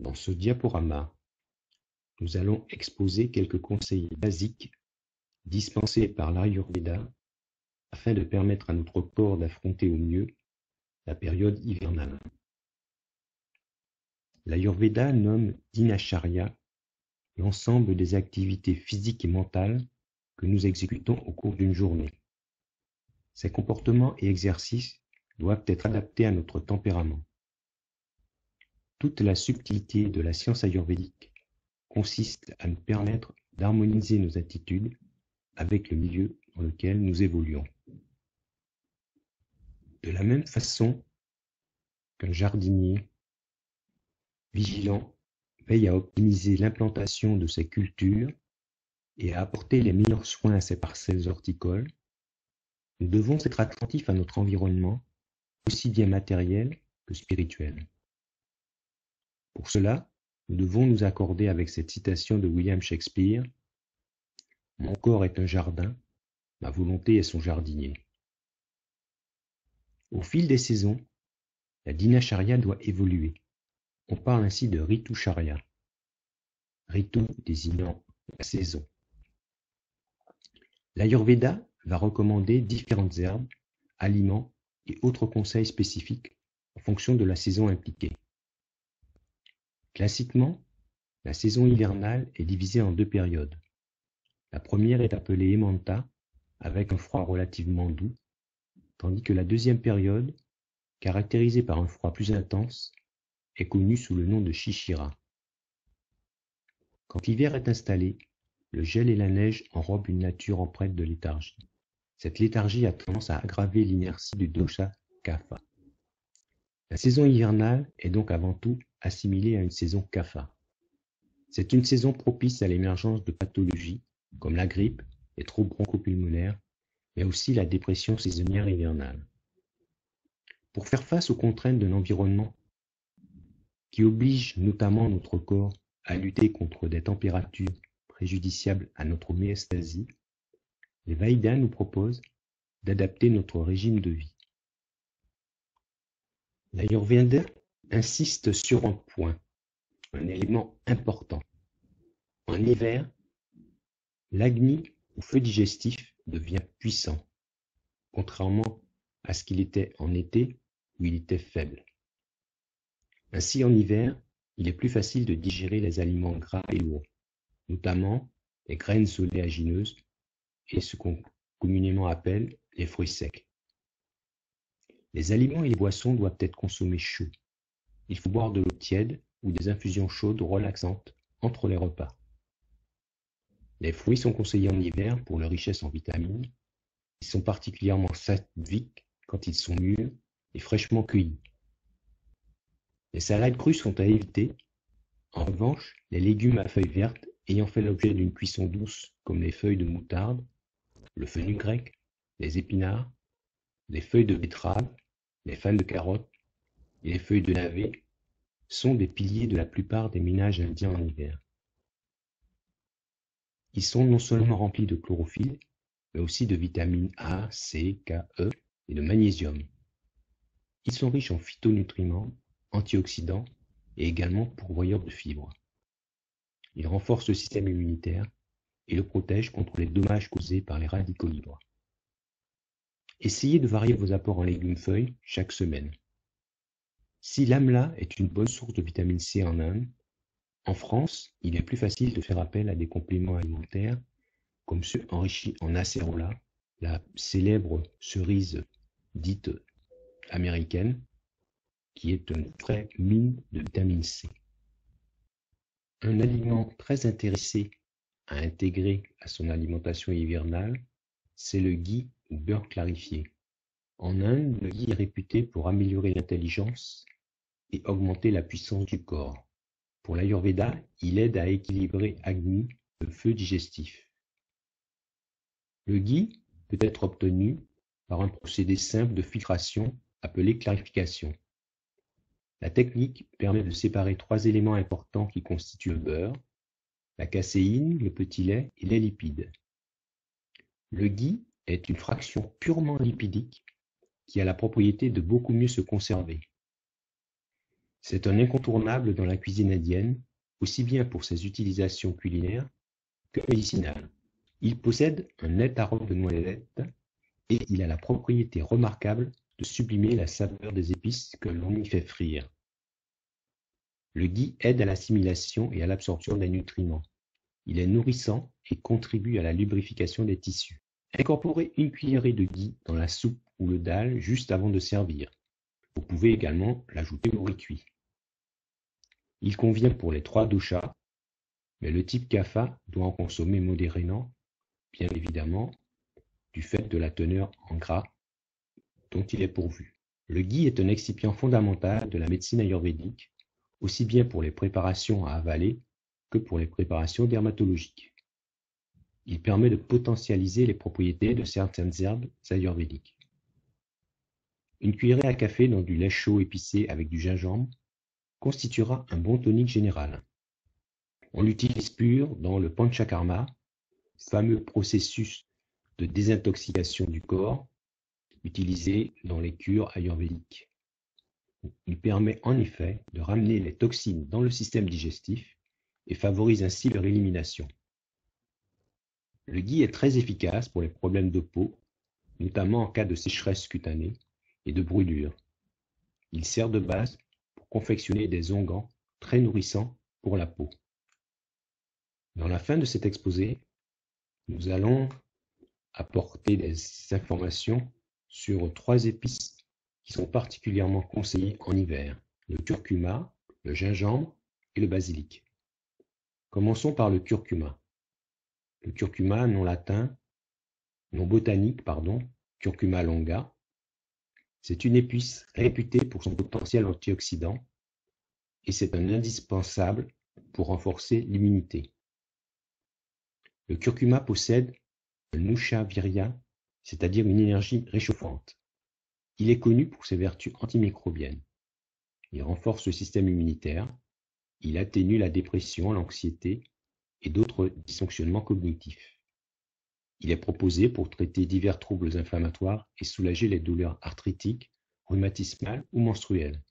Dans ce diaporama, nous allons exposer quelques conseils basiques dispensés par l'Ayurveda afin de permettre à notre corps d'affronter au mieux la période hivernale. L'Ayurveda nomme Dinacharya l'ensemble des activités physiques et mentales que nous exécutons au cours d'une journée. Ces comportements et exercices doivent être adaptés à notre tempérament. Toute la subtilité de la science ayurvédique consiste à nous permettre d'harmoniser nos attitudes avec le milieu dans lequel nous évoluons. De la même façon qu'un jardinier vigilant veille à optimiser l'implantation de ses cultures et à apporter les meilleurs soins à ses parcelles horticoles, nous devons être attentifs à notre environnement, aussi bien matériel que spirituel. Pour cela, nous devons nous accorder avec cette citation de William Shakespeare « Mon corps est un jardin, ma volonté est son jardinier ». Au fil des saisons, la Dinacharya doit évoluer. On parle ainsi de Ritucharya, Ritu désignant la saison. L'Ayurveda va recommander différentes herbes, aliments et autres conseils spécifiques en fonction de la saison impliquée. Classiquement, la saison hivernale est divisée en deux périodes. La première est appelée Hemanta, avec un froid relativement doux, tandis que la deuxième période, caractérisée par un froid plus intense, est connue sous le nom de Shishira. Quand l'hiver est installé, le gel et la neige enrobent une nature empreinte de léthargie. Cette léthargie a tendance à aggraver l'inertie du dosha Kapha. La saison hivernale est donc avant tout assimilée à une saison Kapha. C'est une saison propice à l'émergence de pathologies comme la grippe, les troubles bronchopulmonaires, mais aussi la dépression saisonnière hivernale. Pour faire face aux contraintes d'un environnement qui oblige notamment notre corps à lutter contre des températures préjudiciables à notre homéostasie, les Védas nous proposent d'adapter notre régime de vie. L'Ayurveda insiste sur un point, un élément important. En hiver, l'Agni, ou feu digestif, devient puissant, contrairement à ce qu'il était en été, où il était faible. Ainsi, en hiver, il est plus facile de digérer les aliments gras et lourds, notamment les graines oléagineuses et ce qu'on communément appelle les fruits secs. Les aliments et les boissons doivent être consommés chauds. Il faut boire de l'eau tiède ou des infusions chaudes relaxantes entre les repas. Les fruits sont conseillés en hiver pour leur richesse en vitamines. Ils sont particulièrement sattviques quand ils sont mûrs et fraîchement cueillis. Les salades crues sont à éviter. En revanche, les légumes à feuilles vertes ayant fait l'objet d'une cuisson douce comme les feuilles de moutarde, le fenugrec, les épinards, les feuilles de betterave, les fans de carottes et les feuilles de navet sont des piliers de la plupart des ménages indiens en hiver. Ils sont non seulement remplis de chlorophylle, mais aussi de vitamines A, C, K, E et de magnésium. Ils sont riches en phytonutriments, antioxydants et également pourvoyeurs de fibres. Ils renforcent le système immunitaire et le protègent contre les dommages causés par les radicaux libres. Essayez de varier vos apports en légumes-feuilles chaque semaine. Si l'amla est une bonne source de vitamine C en Inde, en France, il est plus facile de faire appel à des compléments alimentaires comme ceux enrichis en acérola, la célèbre cerise dite américaine, qui est une vraie mine de vitamine C. Un aliment très intéressé à intégrer à son alimentation hivernale, c'est le ghee ou beurre clarifié. En Inde, le ghee est réputé pour améliorer l'intelligence et augmenter la puissance du corps. Pour l'Ayurveda, il aide à équilibrer Agni, le feu digestif. Le ghee peut être obtenu par un procédé simple de filtration appelé clarification. La technique permet de séparer trois éléments importants qui constituent le beurre, la caséine, le petit lait et les lipides. Le ghee est une fraction purement lipidique qui a la propriété de beaucoup mieux se conserver. C'est un incontournable dans la cuisine indienne, aussi bien pour ses utilisations culinaires que médicinales. Il possède un net arôme de noisette et il a la propriété remarquable de sublimer la saveur des épices que l'on y fait frire. Le ghee aide à l'assimilation et à l'absorption des nutriments. Il est nourrissant et contribue à la lubrification des tissus. Incorporez une cuillerée de ghee dans la soupe ou le dal juste avant de servir. Vous pouvez également l'ajouter au riz cuit. Il convient pour les 3 doshas, mais le type kapha doit en consommer modérément, bien évidemment, du fait de la teneur en gras dont il est pourvu. Le ghee est un excipient fondamental de la médecine ayurvédique, aussi bien pour les préparations à avaler que pour les préparations dermatologiques. Il permet de potentialiser les propriétés de certaines herbes ayurvédiques. Une cuillerée à café dans du lait chaud épicé avec du gingembre constituera un bon tonique général. On l'utilise pur dans le panchakarma, fameux processus de désintoxication du corps utilisé dans les cures ayurvédiques. Il permet en effet de ramener les toxines dans le système digestif et favorise ainsi leur élimination. Le ghee est très efficace pour les problèmes de peau, notamment en cas de sécheresse cutanée et de brûlure. Il sert de base pour confectionner des onguents très nourrissants pour la peau. Dans la fin de cet exposé, nous allons apporter des informations sur 3 épices qui sont particulièrement conseillées en hiver: le curcuma, le gingembre et le basilic. Commençons par le curcuma. Le curcuma, nom botanique, curcuma longa, c'est une épice réputée pour son potentiel antioxydant et c'est un indispensable pour renforcer l'immunité. Le curcuma possède un Nusha Virya, c'est-à-dire une énergie réchauffante. Il est connu pour ses vertus antimicrobiennes. Il renforce le système immunitaire, il atténue la dépression, l'anxiété et d'autres dysfonctionnements cognitifs. Il est proposé pour traiter divers troubles inflammatoires et soulager les douleurs arthritiques, rhumatismales ou menstruelles.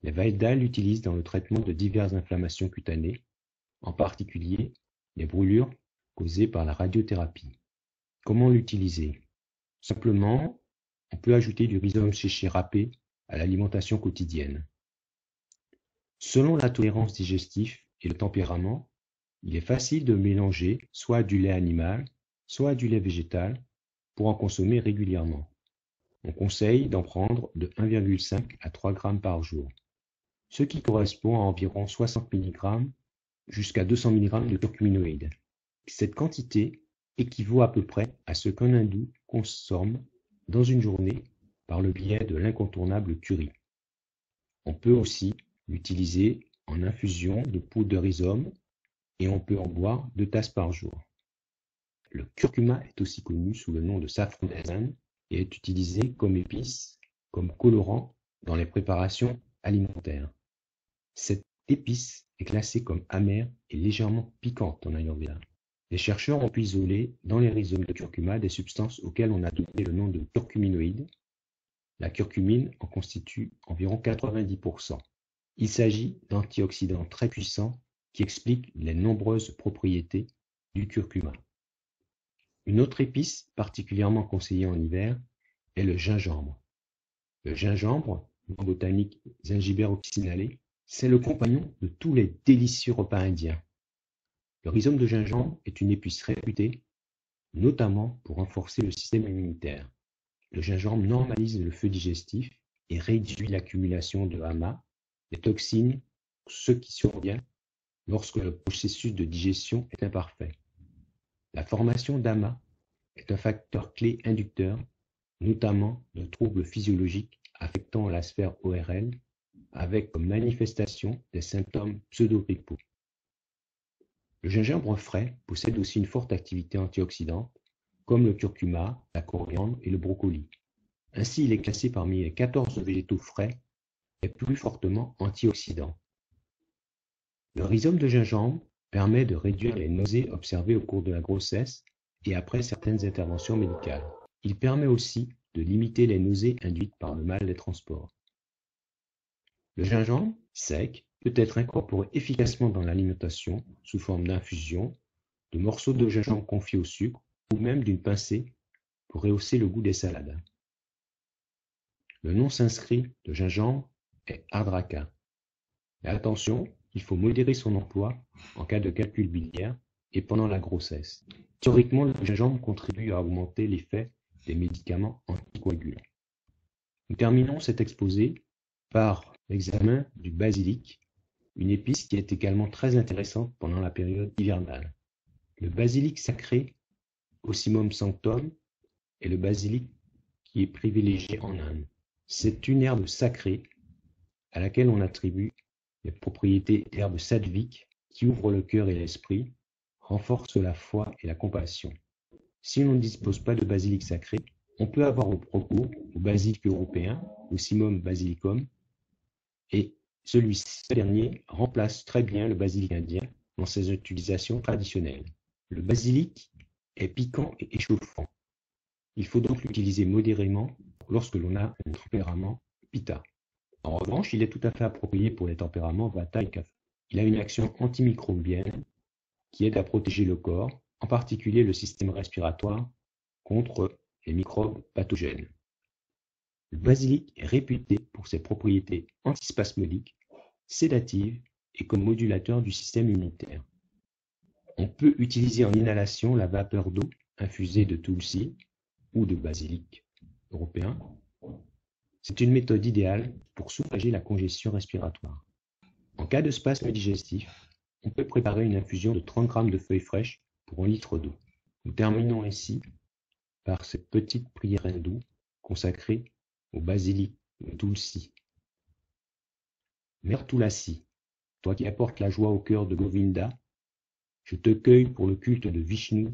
Les Védas l'utilisent dans le traitement de diverses inflammations cutanées, en particulier les brûlures causées par la radiothérapie. Comment l'utiliser? Simplement, on peut ajouter du rhizome séché râpé à l'alimentation quotidienne. Selon la tolérance digestive et le tempérament, il est facile de mélanger soit du lait animal, soit du lait végétal pour en consommer régulièrement. On conseille d'en prendre de 1,5 à 3 g par jour, ce qui correspond à environ 60 mg jusqu'à 200 mg de curcuminoïdes. Cette quantité équivaut à peu près à ce qu'un hindou consomme dans une journée par le biais de l'incontournable curry. On peut aussi l'utiliser en infusion de poudre de rhizome et on peut en boire 2 tasses par jour. Le curcuma est aussi connu sous le nom de safran des Indes et est utilisé comme épice, comme colorant dans les préparations alimentaires. Cette épice est classée comme amère et légèrement piquante en Ayurveda. Les chercheurs ont pu isoler dans les rhizomes de curcuma des substances auxquelles on a donné le nom de curcuminoïdes. La curcumine en constitue environ 90%. Il s'agit d'antioxydants très puissants qui expliquent les nombreuses propriétés du curcuma. Une autre épice particulièrement conseillée en hiver est le gingembre. Le gingembre, nom botanique Zingiber officinale, c'est le compagnon de tous les délicieux repas indiens. Le rhizome de gingembre est une épice réputée, notamment pour renforcer le système immunitaire. Le gingembre normalise le feu digestif et réduit l'accumulation de hama, des toxines, ce qui survient lorsque le processus de digestion est imparfait. La formation d'hama est un facteur clé inducteur, notamment de troubles physiologiques affectant la sphère ORL, avec comme manifestation des symptômes pseudo-grippaux. Le gingembre frais possède aussi une forte activité antioxydante, comme le curcuma, la coriandre et le brocoli. Ainsi, il est classé parmi les 14 végétaux frais les plus fortement antioxydants. Le rhizome de gingembre permet de réduire les nausées observées au cours de la grossesse et après certaines interventions médicales. Il permet aussi de limiter les nausées induites par le mal des transports. Le gingembre, sec, peut être incorporé efficacement dans l'alimentation sous forme d'infusion, de morceaux de gingembre confiés au sucre ou même d'une pincée pour rehausser le goût des salades. Le nom sanskrit de gingembre est Ardraka. Mais attention, il faut modérer son emploi en cas de calcul biliaire et pendant la grossesse. Théoriquement, le gingembre contribue à augmenter l'effet des médicaments anticoagulants. Nous terminons cet exposé par l'examen du basilic, une épice qui est également très intéressante pendant la période hivernale. Le basilic sacré, Ocimum sanctum, est le basilic qui est privilégié en Inde. C'est une herbe sacrée à laquelle on attribue les propriétés d'herbe sattvique qui ouvre le cœur et l'esprit, renforce la foi et la compassion. Si l'on ne dispose pas de basilic sacré, on peut avoir recours au basilic européen, Ocimum basilicum, et ce dernier remplace très bien le basilic indien dans ses utilisations traditionnelles. Le basilic est piquant et échauffant. Il faut donc l'utiliser modérément lorsque l'on a un tempérament pitta. En revanche, il est tout à fait approprié pour les tempéraments vata et kapha. Il a une action antimicrobienne qui aide à protéger le corps, en particulier le système respiratoire, contre les microbes pathogènes. Le basilic est réputé pour ses propriétés antispasmodiques, sédatives et comme modulateur du système immunitaire. On peut utiliser en inhalation la vapeur d'eau infusée de tulsi ou de basilic européen. C'est une méthode idéale pour soulager la congestion respiratoire. En cas de spasme digestif, on peut préparer une infusion de 30 g de feuilles fraîches pour 1 litre d'eau. Nous terminons ici par cette petite prière hindoue consacrée au basilic de Tulsi. Mère Tulasi, toi qui apportes la joie au cœur de Govinda, je te cueille pour le culte de Vishnu.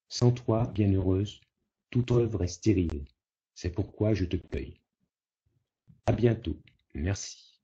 Sans toi, bienheureuse, toute œuvre est stérile. C'est pourquoi je te cueille. À bientôt. Merci.